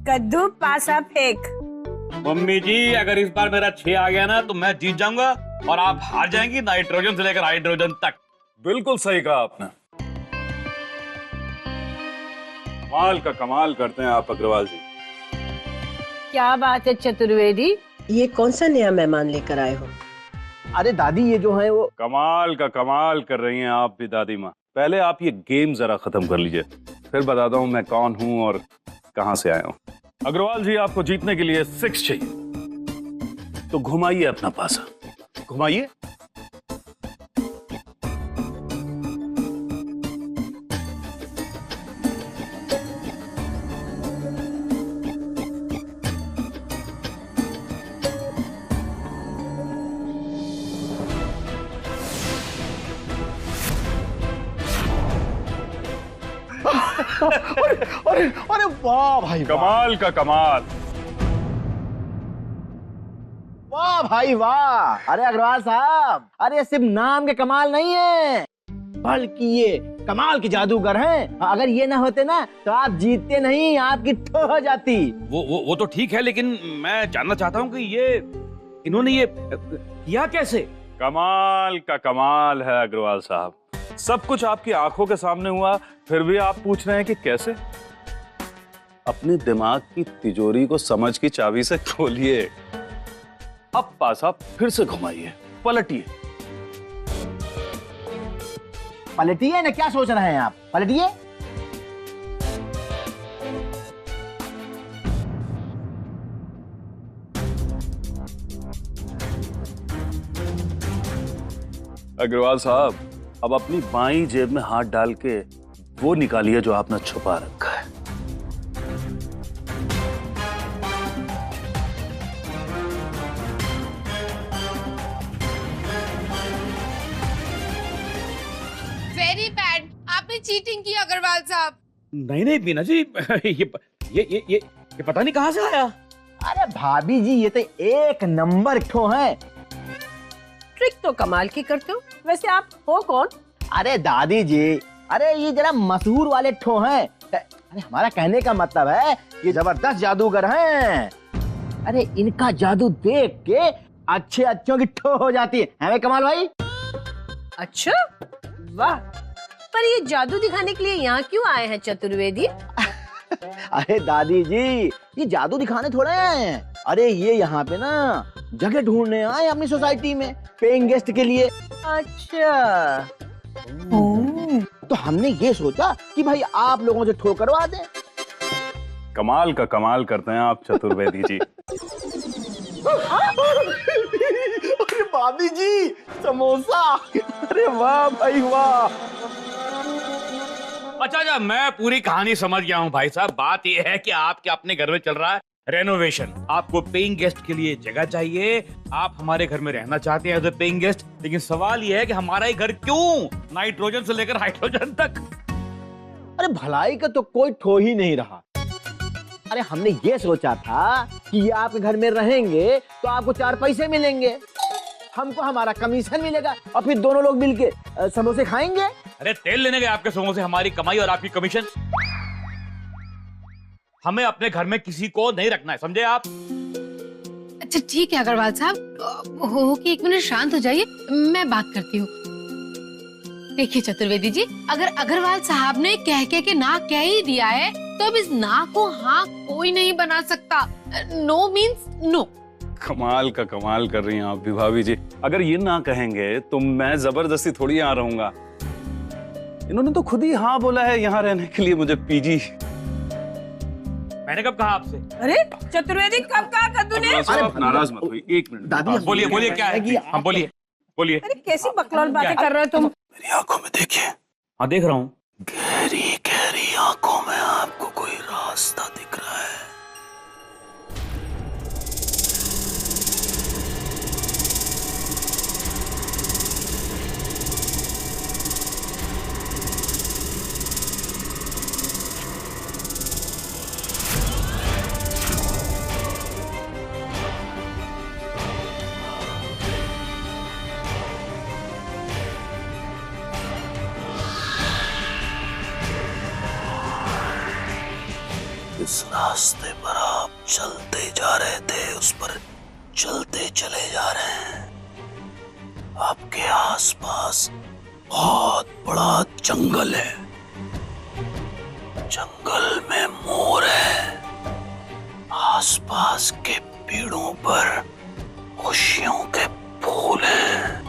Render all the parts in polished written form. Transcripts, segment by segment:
कद्दू पासा फेंक। मम्मी जी अगर इस बार मेरा 6 आ गया ना तो मैं जीत जाऊंगा और आप हार जाएंगी, नाइट्रोजन से लेकर हाइड्रोजन तक। बिल्कुल सही कहा आपने। कमाल का कमाल करते हैं आप अग्रवाल जी। क्या बात है चतुर्वेदी, ये कौन सा नया मेहमान लेकर आए हो? अरे दादी ये जो है वो कमाल का कमाल कर रही हैं आप भी दादी माँ। पहले आप ये गेम जरा खत्म कर लीजिए, फिर बताता हूँ मैं कौन हूँ और कहाँ से आया हूँ। अग्रवाल जी आपको जीतने के लिए 6 चाहिए, तो घुमाइए अपना पासा, घुमाइए। अरे अरे वाह भाई वाह, कमाल का कमाल। वाह भाई वाह। अरे अग्रवाल साहब, अरे सिर्फ नाम के कमाल नहीं है बल्कि ये कमाल के जादूगर हैं। अगर ये ना होते ना तो आप जीतते नहीं, आपकी ठो हो जाती। वो तो ठीक है, लेकिन मैं जानना चाहता हूँ कि ये इन्होंने ये किया कैसे? कमाल का कमाल है अग्रवाल साहब, सब कुछ आपकी आंखों के सामने हुआ, फिर भी आप पूछ रहे हैं कि कैसे। अपने दिमाग की तिजोरी को समझ की चाबी से खोलिए। अब पासा फिर से घुमाइए, पलटिए। पलटिए ना, क्या सोच रहे हैं आप? पलटिए। अग्रवाल साहब अब अपनी बाईं जेब में हाथ डाल के वो निकालिए जो आपने छुपा रखा है। वेरी बैड, आपने चीटिंग की अग्रवाल साहब। नहीं बीना जी, ये पता नहीं कहाँ से आया। अरे भाभी जी ये तो एक नंबर ठो है। ट्रिक तो कमाल की करते हो। वैसे आप हो कौन? अरे दादी जी, अरे ये जरा मशहूर वाले ठो हैं। अरे हमारा कहने का मतलब है ये जबरदस्त जादूगर हैं। अरे इनका जादू देख के अच्छे अच्छों की ठो हो जाती है हमें कमाल भाई। अच्छा वाह, पर ये जादू दिखाने के लिए यहाँ क्यों आए हैं चतुर्वेदी? अरे दादी जी ये जादू दिखाने थोड़े हैं, अरे ये यहाँ पे ना जगह ढूंढने आए अपनी सोसाइटी में पेइंग गेस्ट के लिए। अच्छा तो हमने ये सोचा कि भाई आप लोगों से ठो करवा दें। कमाल का कमाल करते हैं आप चतुर्वेदी जी। अरे भाभी जी समोसा, अरे वाह भाई वाह। अच्छा, मैं पूरी कहानी समझ गया हूँ भाई साहब। बात यह है कि आपके अपने घर में चल रहा है रेनोवेशन, आपको पेइंग गेस्ट के लिए जगह चाहिए, आप हमारे घर में रहना चाहते हैं एज ए पेइंग गेस्ट। लेकिन सवाल यह है कि हमारा ही घर क्यों, नाइट्रोजन से लेकर हाइड्रोजन तक। अरे भलाई का तो कोई ठो ही नहीं रहा। अरे हमने ये सोचा था कि ये आपके घर में रहेंगे तो आपको 4 पैसे मिलेंगे, हमको हमारा कमीशन मिलेगा और फिर दोनों लोग मिलके समोसे खाएंगे। अरे तेल लेने गए आपके समोसे, हमारी कमाई और आपकी कमीशन। हमें अपने घर में किसी को नहीं रखना है, समझे आप? अच्छा ठीक है अग्रवाल साहब, हो कि 1 मिनट शांत हो जाइए, मैं बात करती हूँ। देखिए चतुर्वेदी जी, अगर अग्रवाल साहब ने कह के ना कह ही दिया है तो अब इस ना को हाँ कोई नहीं बना सकता। No means no. कमाल का कमाल कर रही हैं आप भी भाभी जी। अगर ये ना कहेंगे तो मैं जबरदस्ती थोड़ी यहाँ रहूंगा। इन्होंने तो खुद ही हाँ बोला है यहाँ रहने के लिए मुझे पीजी। मैंने कब कहा आपसे? अरे चतुर्वेदी कब कहा कद्दू ने? आप नाराज मत होइए, 1 मिनट दादी बोलिए क्या है? हाँ बोलिए। अरे कैसी बकलौल बातें कर रहे हो तुम? मेरी आंखों में देखिए। हाँ देख रहा हूँ। गहरी गहरी आंखों में आपको कोई रास्ता दिख रहा है। इस रास्ते पर चलते जा रहे थे उस पर चलते चले जा रहे हैं। आपके आसपास बहुत बड़ा जंगल है। जंगल में मोर है। आसपास के पेड़ों पर खुशियों के फूल हैं।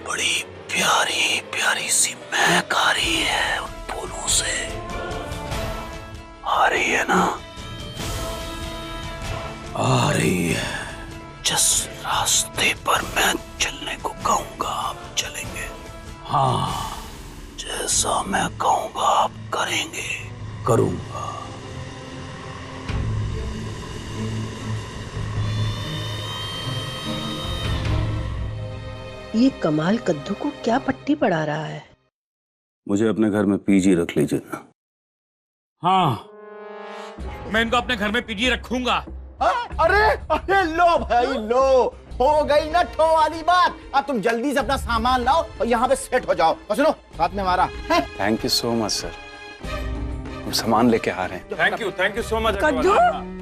बड़ी प्यारी प्यारी सी महक आ रही है उन फूलों से। आ रही है ना? आ रही है। जिस रास्ते पर मैं चलने को कहूंगा आप चलेंगे। हाँ, जैसा मैं कहूंगा आप करेंगे। करूंगा। ये कमाल कद्दू को क्या पट्टी पढ़ा रहा है? मुझे अपने घर में पीजी रख लीजिए ना। हाँ, मैं इनको अपने घर में पीजी रखूंगा। अरे अरे लो भाई लो, हो गई ना ठो वाली बात। अब तुम जल्दी से अपना सामान लाओ और यहाँ पे सेट हो जाओ। और सुनो, साथ में हमारा thank you so much sir, हम सामान लेके आ रहे हैं। Thank you so much. कद्दू,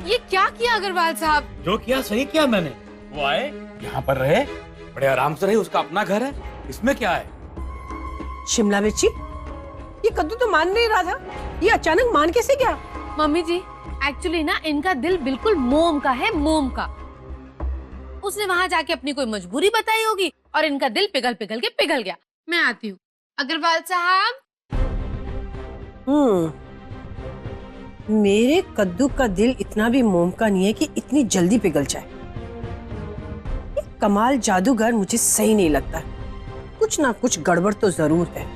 ये क्या किया अग्रवाल साहब? जो किया सही किया मैंने। वो आए, यहाँ पर रहे, बड़े आराम से रहे। उसका अपना घर है, इसमें क्या है? शिमला मिर्ची, ये कद्दू तो मान नहीं रहा था, ये अचानक मान कैसे गया? मम्मी जी, एक्चुअली ना इनका दिल बिल्कुल मोम का है, मोम का। उसने वहां जाके अपनी कोई मजबूरी बताई होगी और इनका दिल पिघल पिघल के पिघल गया। मैं आती हूँ। अग्रवाल साहब, मेरे कद्दू का दिल इतना भी मोम का नहीं है कि इतनी जल्दी पिघल जाए। ये कमाल जादूगर मुझे सही नहीं लगता। कुछ ना कुछ गड़बड़ तो जरूर है।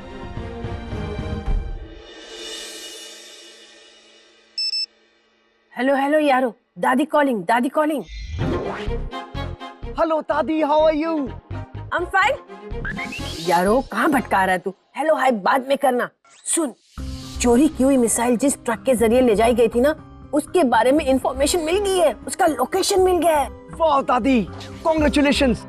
हेलो हेलो यारो, दादी कॉलिंग, दादी कॉलिंग। हेलो दादी, how are you? I am fine. यारो कहाँ भटका रहा है तू? हेलो हाय बाद में करना। सुन, चोरी की हुई मिसाइल जिस ट्रक के जरिए ले जाई गई थी ना, उसके बारे में इंफॉर्मेशन मिल गई है। उसका लोकेशन मिल गया है। वाह दादी, कांग्रेचुलेशंस।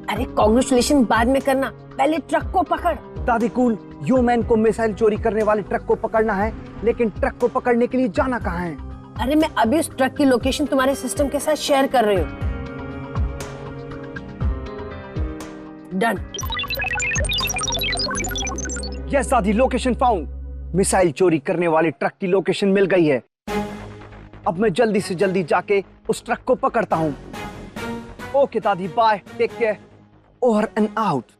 अरे कांग्रेचुलेशन बाद में करना, पहले ट्रक को पकड़। दादी कूल, यो मैन को मिसाइल चोरी करने वाले ट्रक को पकड़ना है, लेकिन ट्रक को पकड़ने के लिए जाना कहाँ है? अरे मैं अभी उस ट्रक की लोकेशन तुम्हारे सिस्टम के साथ शेयर कर रही हूँ। डन। यस दादी, लोकेशन फाउंड। मिसाइल चोरी करने वाले ट्रक की लोकेशन मिल गई है। अब मैं जल्दी से जल्दी जाके उस ट्रक को पकड़ता हूँ। ओके दादी, bye, take care, over and out.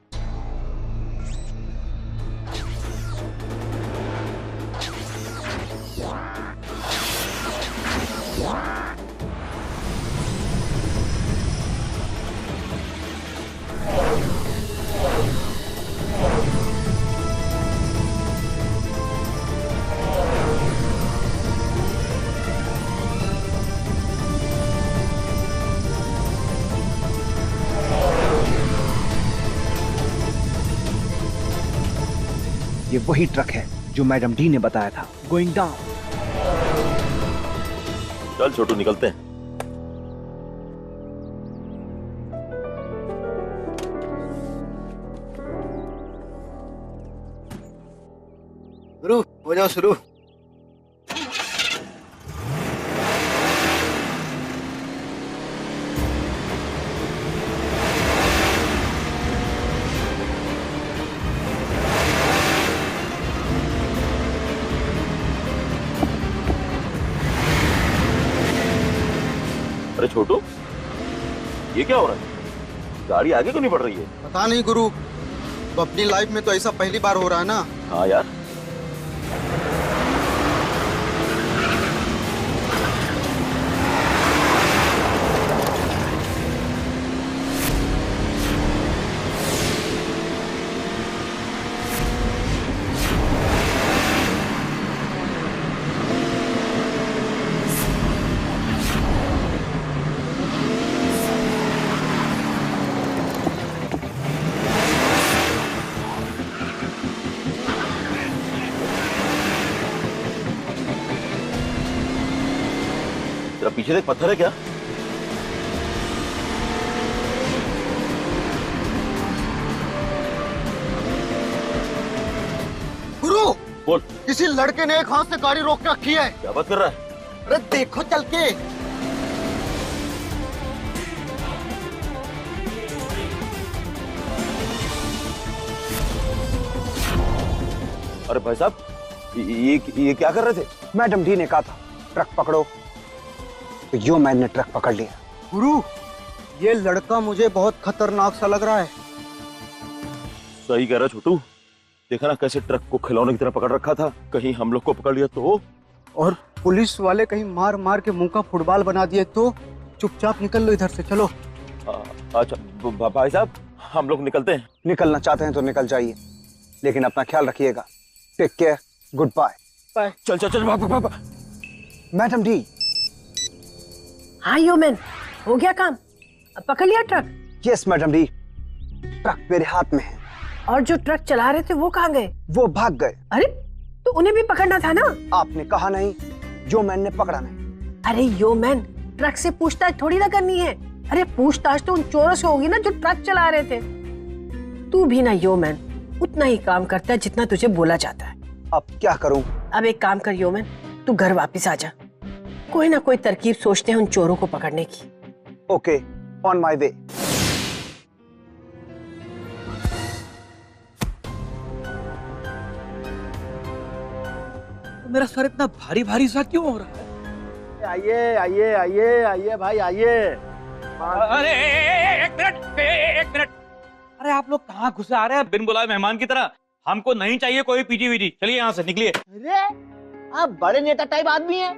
ये वही ट्रक है जो मैडम डी ने बताया था। Going down. चल छोटू, निकलते हैं। शुरू हो जाओ, शुरू। अरे छोटू, ये क्या हो रहा है? गाड़ी आगे क्यों नहीं बढ़ रही है? पता नहीं गुरु, तो अपनी लाइफ में तो ऐसा पहली बार हो रहा है ना। हाँ यार। तेरा पीछे देख, पत्थर है क्या? गुरु, बोल। किसी लड़के ने एक हाथ से गाड़ी रोक के रखी है। क्या बात कर रहा है? अरे देखो चल के। अरे भाई साहब, ये क्या कर रहे थे? मैडम डी ने कहा था ट्रक पकड़ो, तो यो मैन ने ट्रक पकड़ लिया। गुरु, ये लड़का मुझे बहुत खतरनाक सा लग रहा है। सही कह रहा छोटू, देखा ना कैसे ट्रक को खिलौने की तरह पकड़ रखा था, कहीं हम लोग को पकड़ लिया तो। और पुलिस वाले कहीं मार मार के मुंह का फुटबॉल बना दिए तो। चुपचाप निकल लो इधर से, चलो। अच्छा भाई साहब, हम लोग निकलते हैं। निकलना चाहते हैं तो निकल जाइए, लेकिन अपना ख्याल रखिएगा। Take care, goodbye. Bye. चल चल चल भाग। Madam D. हाँ यो मैन, हो गया काम? अब पकड़ लिया truck? Yes madam D, truck मेरे हाथ में है। और जो ट्रक चला रहे थे वो कहाँ गए? वो भाग गए। अरे तो उन्हें भी पकड़ना था ना। आपने कहा नहीं, यो मैन ने पकड़ा नहीं। अरे यो मैन, ट्रक से पूछताछ थोड़ी ना करनी है। अरे पूछताछ तो उन चोरों से होगी ना जो ट्रक चला रहे थे। तू भी ना यो मैन उतना ही काम करता है जितना तुझे बोला जाता है। अब क्या करूं? अब एक काम कर यो मैन, तू घर वापस आ जा। कोई ना कोई तरकीब सोचते हैं उन चोरों को पकड़ने की। Okay, on my way. मेरा सर इतना भारी भारी सा क्यों हो रहा है? आइए आइए आइए आइए भाई आइए। अरे एक मिनट। अरे आप लोग कहाँ घुसे आ रहे हैं बिन बुलाए मेहमान की तरह? हमको नहीं चाहिए कोई पीजी वीजी, चलिए यहाँ से निकलिए। अरे आप बड़े नेता टाइप आदमी हैं,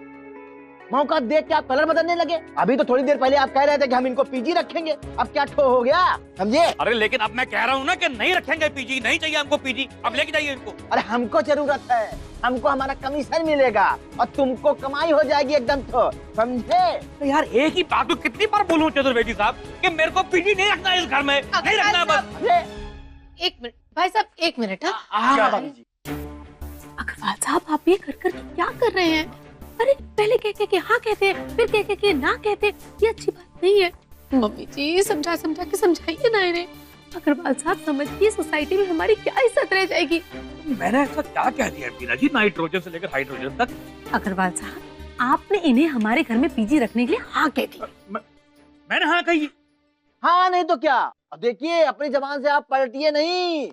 मौका देख के आप कलर बदलने लगे। अभी तो थोड़ी देर पहले आप कह रहे थे कि हम इनको पीजी रखेंगे, अब क्या ठो हो गया, समझे? अरे लेकिन अब मैं कह रहा हूँ ना कि नहीं रखेंगे पीजी, नहीं चाहिए हमको पीजी, अब लेके जाइए इनको। अरे हमको जरूरत है, हमको हमारा कमीशन मिलेगा और तुमको कमाई हो जाएगी एकदम, तो समझे? तो यार एक ही बात तो कितनी बार बोलूं चतुर्वेदी साहब कि मेरे को पीजी नहीं रखना है इस घर में, नहीं रखना बस। अरे एक मिनट भाई साहब, एक मिनट। क्या भाभी जी? अग्रवाल साहब, आप ये कर क्या कर रहे हैं? अरे पहले कह के हाँ कहते हैं, फिर कह के ना कहते हैं, ये अच्छी बात नहीं है। मम्मी जी समझा के समझाइए ना इन्हें। अग्रवाल साहब समझिए, सोसाइटी में हमारी क्या इज्जत रह जाएगी। मैंने ऐसा क्या कह दिया बीना जी, नाइट्रोजन से लेकर हाइड्रोजन तक? अग्रवाल साहब, आपने इन्हें हमारे घर में पीजी रखने के लिए हाँ कह दी। मैंने हाँ कही? हाँ नहीं तो क्या। अब देखिए, अपनी जबान से आप पलटिए नहीं,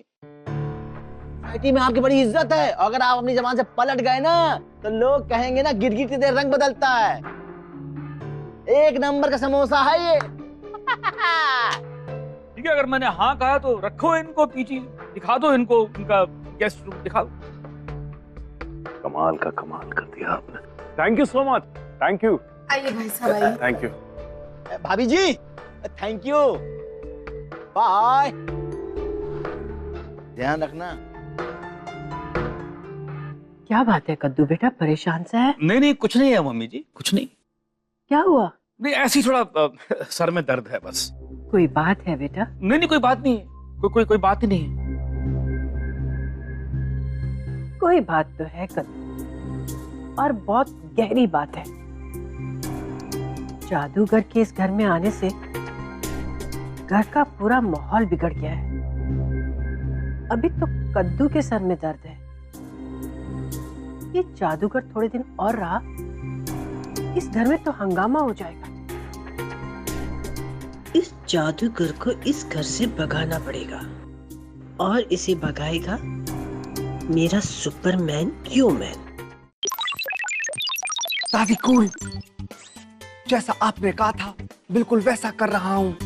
सोसाइटी में आपकी बड़ी इज्जत है। अगर आप अपनी जबान से पलट गए ना तो लोग कहेंगे ना गिरगिट की तरह रंग बदलता है। एक नंबर का समोसा है ये। ठीक है, अगर मैंने हाँ कहा तो रखो इनको पीजी, दिखा दो इनको इनका गेस्ट रूम दिखा दो। कमाल का कमाल कर दिया आपने। Thank you so much. Thank you. आइए भाई साहब आइए। थैंक यू भाभी जी, थैंक यू, बाय, ध्यान रखना। क्या बात है कद्दू बेटा, परेशान सा है? नहीं कुछ नहीं है मम्मी जी, कुछ नहीं। क्या हुआ? नहीं ऐसी थोड़ा सर में दर्द है बस। कोई बात है बेटा? नहीं कोई बात नहीं है, कोई बात ही नहीं है। कोई बात तो है कद्दू, और बहुत गहरी बात है। जादूगर के इस घर में आने से घर का पूरा माहौल बिगड़ गया है। अभी तो कद्दू के सर में दर्द है, ये जादूगर थोड़े दिन और रहा, इस घर में तो हंगामा हो जाएगा। इस जादूगर को इस घर से भगाना पड़ेगा, और इसे भगाएगा मेरा सुपरमैन यो मैन। दादी कूल, जैसा आपने कहा था बिल्कुल वैसा कर रहा हूँ।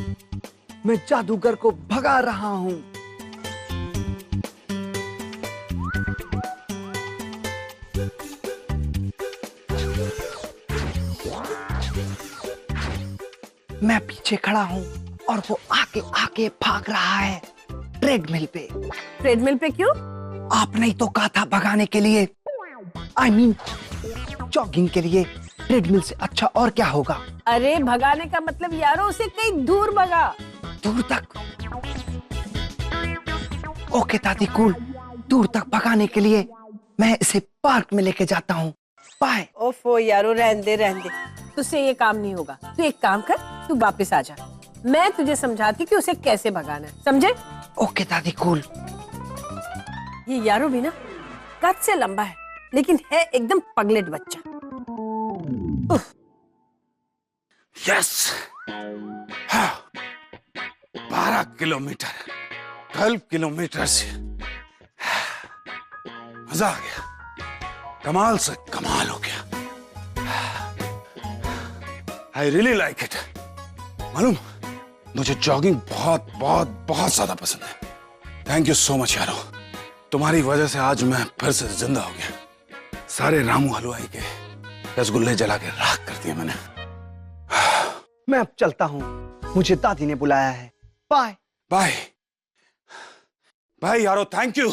मैं जादूगर को भगा रहा हूँ। मैं पीछे खड़ा हूँ और वो आगे आगे भाग रहा है ट्रेडमिल पे। ट्रेडमिल पे क्यों? आपने ही तो कहा था भगाने के लिए, I mean, जॉगिंग के लिए। ट्रेडमिल से अच्छा और क्या होगा? अरे भगाने का मतलब यारो उसे कहीं दूर भगा। दूर तक? ओके दादी कूल, दूर तक भगाने के लिए मैं इसे पार्क में लेके जाता हूँ। बाय। ओफो यारो, रहने दे, तुझसे ये काम नहीं होगा। तू एक काम कर, तू वापस आ जा, मैं तुझे समझाती कि उसे कैसे भगाना है, समझे? ओके दादी कूल। ये यारो भी ना कद से लंबा है लेकिन है एकदम पगलेट बच्चा। यस, 12 किलोमीटर, 12 किलोमीटर से मजा आ गया, कमाल से कमाल हो गया। I really like it. मालूम, मुझे जॉगिंग बहुत बहुत बहुत ज्यादा पसंद है। थैंक यू सो मच यारो, तुम्हारी वजह से आज मैं फिर से जिंदा हो गया। सारे रामू हलवाई के रसगुल्ले जला के राख कर दिए मैंने। मैं अब चलता हूँ, मुझे दादी ने बुलाया है। बाय बाय बाय यारो, थैंक यू।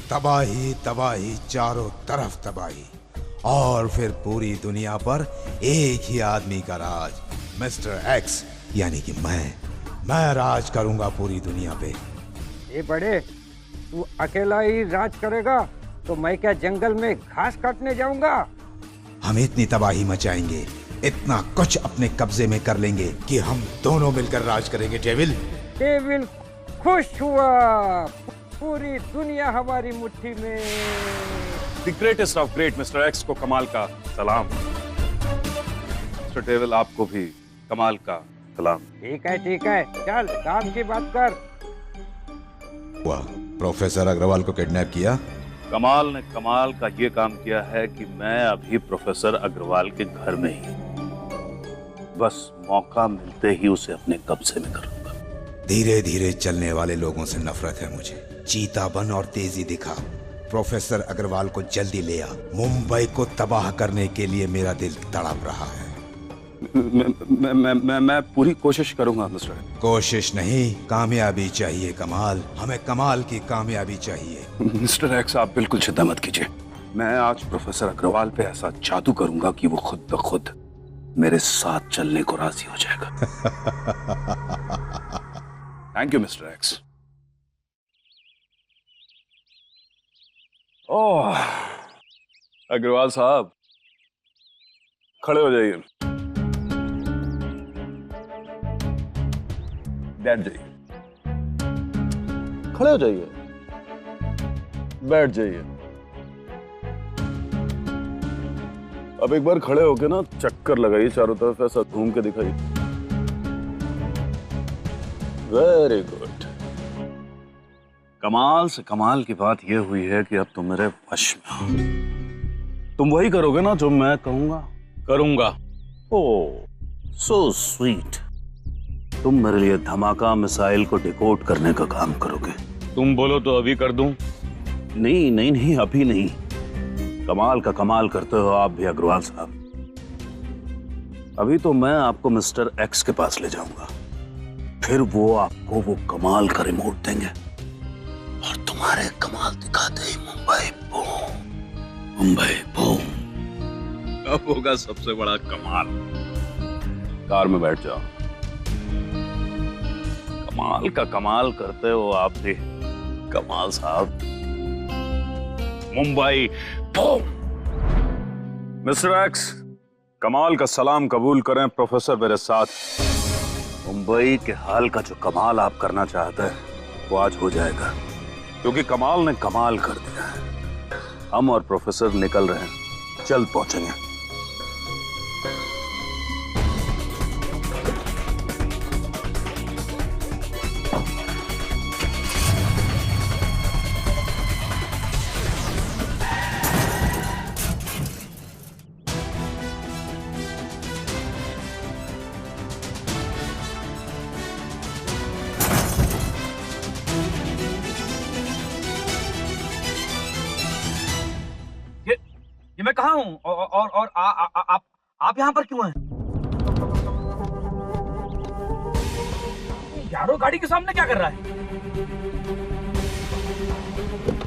तबाही तबाही, चारों तरफ तबाही, और फिर पूरी दुनिया पर एक ही आदमी का राज, मिस्टर एक्स, यानी कि मैं राज करूंगा पूरी दुनिया पे। ये बड़े, तू अकेला ही राज करेगा तो मैं क्या जंगल में घास काटने जाऊंगा? हम इतनी तबाही मचाएंगे, इतना कुछ अपने कब्जे में कर लेंगे कि हम दोनों मिलकर राज करेंगे। डेविल डेविल खुश हुआ, पूरी दुनिया हमारी मुट्ठी में। The greatest of great mister x को कमाल का सलाम। मिस्टर डेविल, आपको भी कमाल का सलाम। ठीक है, चल काम की बात कर। वाह, प्रोफेसर अग्रवाल को किडनैप किया। कमाल ने कमाल का ये काम किया है कि मैं अभी प्रोफेसर अग्रवाल के घर में ही, बस मौका मिलते ही उसे अपने कब्जे में करूंगा। धीरे धीरे चलने वाले लोगों से नफरत है मुझे। चीता बन और तेजी दिखा। प्रोफेसर अग्रवाल को जल्दी ले आ। मुंबई को तबाह करने के लिए मेरा दिल तड़प रहा है। मैं पूरी कोशिश करूंगा मिस्टर। कोशिश नहीं, कामयाबी चाहिए कमाल, हमें कमाल की कामयाबी चाहिए। मिस्टर एक्स, आप बिल्कुल चिंता मत कीजिए। मैं आज प्रोफेसर अग्रवाल पे ऐसा जादू करूंगा कि वो खुद ब खुद मेरे साथ चलने को राजी हो जाएगा। Thank you mister X. Oh, Agarwal साहब, खड़े हो जाइए, बैठ जाइए। खड़े हो जाइए, बैठ जाइए। अब एक बार खड़े होके ना चक्कर लगाइए चारों तरफ, ऐसा घूम के दिखाइए। Very good. कमाल से कमाल की बात यह हुई है कि अब तुम मेरे वश में हो। तुम वही करोगे ना जो मैं कहूंगा? करूंगा। ओह सो स्वीट। तुम मेरे लिए धमाका मिसाइल को डिकोड करने का काम करोगे। तुम बोलो तो अभी कर दूं? नहीं नहीं नहीं, अभी नहीं। कमाल का कमाल करते हो आप भी अग्रवाल साहब। अभी तो मैं आपको मिस्टर एक्स के पास ले जाऊंगा, फिर वो आपको वो कमाल का रिमोट देंगे और तुम्हारे कमाल दिखाते ही मुंबई बूम, मुंबई बूम। अब होगा सबसे बड़ा कमाल। कार में बैठ जाओ। कमाल का कमाल करते हो आप भी कमाल साहब। मुंबई बूम। मिस्टर एक्स, कमाल का सलाम कबूल करें प्रोफेसर मेरे साथ। मुंबई के हाल का जो कमाल आप करना चाहते हैं वो आज हो जाएगा, क्योंकि कमाल ने कमाल कर दिया है। हम और प्रोफेसर निकल रहे हैं, जल्द पहुंचेंगे। ये मैं कहाँ हूँ और आप यहाँ पर क्यों हैं? यारो गाड़ी के सामने क्या कर रहा है?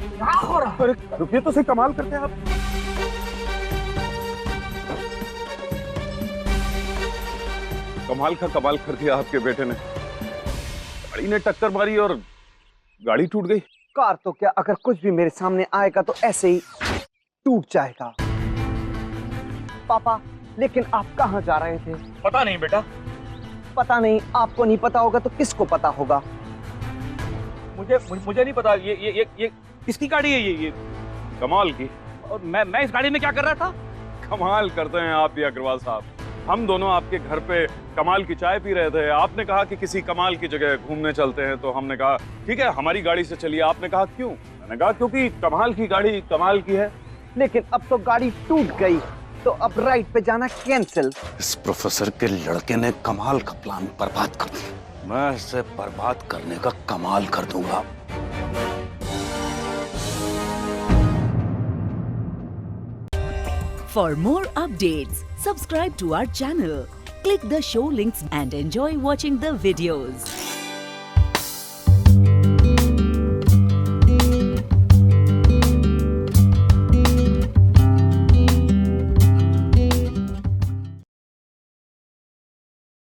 क्या हो रहा है? अरे रुकिए तो सही, कमाल करते हैं आप। कमाल का कमाल कर दिया आपके बेटे ने। गाड़ी ने टक्कर मारी और गाड़ी टूट गई। कार तो क्या, अगर कुछ भी मेरे सामने आएगा तो ऐसे ही टूट जाएगा। पापा, लेकिन आप कहाँ जा रहे थे? पता नहीं बेटा। पता नहीं? आपको नहीं पता होगा तो किसको पता होगा? मुझे नहीं पता। ये किसकी गाड़ी है? ये कमाल की। और मैं इस गाड़ी में क्या कर रहा था? कमाल करते हैं आप भी अग्रवाल साहब। हम दोनों आपके घर पे कमाल की चाय पी रहे थे, आपने कहा कि किसी कमाल की जगह घूमने चलते हैं, तो हमने कहा ठीक है हमारी गाड़ी से चलिए। आपने कहा क्यों? मैंने कहा क्योंकि कमाल की गाड़ी कमाल की है। लेकिन अब तो गाड़ी टूट गई, तो अब राइड पे जाना कैंसिल। इस प्रोफेसर के लड़के ने कमाल का प्लान बर्बाद कर दिया। मैं इसे बर्बाद करने का कमाल कर दूंगा। For more updates, subscribe to our channel, click the show links and enjoy watching the videos.